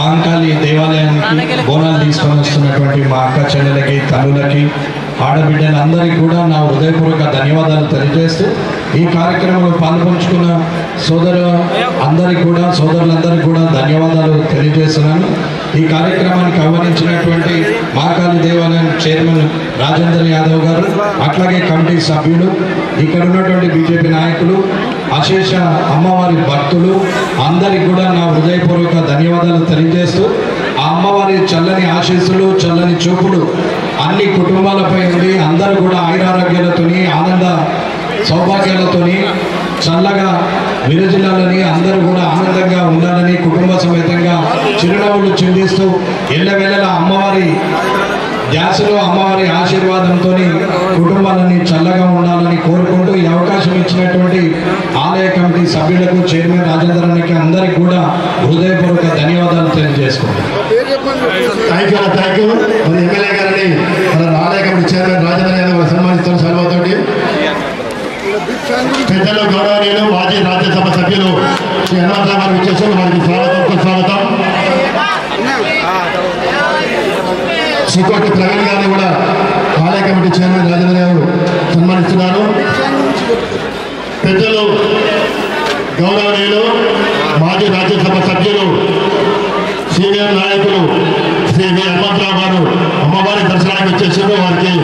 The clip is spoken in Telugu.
మహంకాళి దేవాలయానికి బోనాలు తీసుకొని వస్తున్నటువంటి మా అక్క చెల్లెలకి తల్లులకి ఆడబిడ్డలందరికీ కూడా నా హృదయపూర్వక ధన్యవాదాలు తెలియజేస్తూ ఈ కార్యక్రమంలో పాల్పంచుకున్న సోదరులందరికీ కూడా ధన్యవాదాలు తెలియజేస్తున్నాను. ఈ కార్యక్రమానికి ఆహ్వానించినటువంటి మహంకాళి దేవాలయం చైర్మన్ రాజేందర్ యాదవ్ గారు, అట్లాగే కమిటీ సభ్యులు, ఇక్కడ ఉన్నటువంటి బీజేపీ నాయకులు, అశేష అమ్మవారి భక్తులు అందరికీ కూడా నా హృదయపూర్వక ధన్యవాదాలు తెలియజేస్తూ ఆ అమ్మవారి చల్లని ఆశీస్సులు, చల్లని చూపులు అన్ని కుటుంబాలపై ఉంది. అందరూ కూడా ఆయురారోగ్యాలతోని, ఆనంద సౌభాగ్యాలతోని చల్లగా విరజిల్లాలని, అందరూ కూడా ఆనందంగా ఉండాలని, కుటుంబ సమేతంగా చిరునవ్వులు చిందిస్తూ ఎల్లవేళలా అమ్మవారి ధ్యాసలో, అమ్మవారి ఆశీర్వాదంతో కుటుంబాలని చల్లగా ఉండాలని కోరుకుంటూ ఈ అవకాశం ఇచ్చినటువంటి ఆలయ కమిటీ సభ్యులకు, చైర్మన్ రాజేందర్ అన్నకి అందరికీ కూడా హృదయపూర్వక ధన్యవాదాలు తెలియజేసుకుంటాం. Thank you. మరి ఎమ్మెల్యే గారిని మన ఆలయ కమిటీ చైర్మన్ రాజేందర్ యాదవ్ సన్మానిస్తాం సర్వతోటి. పెద్దలు గౌరవనీయులు మాజీ రాజ్యసభ సభ్యులు శ్రీ హనుమంతరావు గారు విచ్చేసారు. వారికి స్వాగతం. శ్రీకోటి ప్రవీణ్ గారిని కూడా ఆలయ కమిటీ చైర్మన్ రాజేంద్ర గారు సన్మానిస్తున్నారు. పెద్దలు గౌరవనీయులు మాజీ రాజ్యసభ సభ్యులు సీనియర్ నాయకులు శ్రీ హనుమంతరావు గారు అమ్మవారి దర్శనానికి వచ్చేసారు. వారికి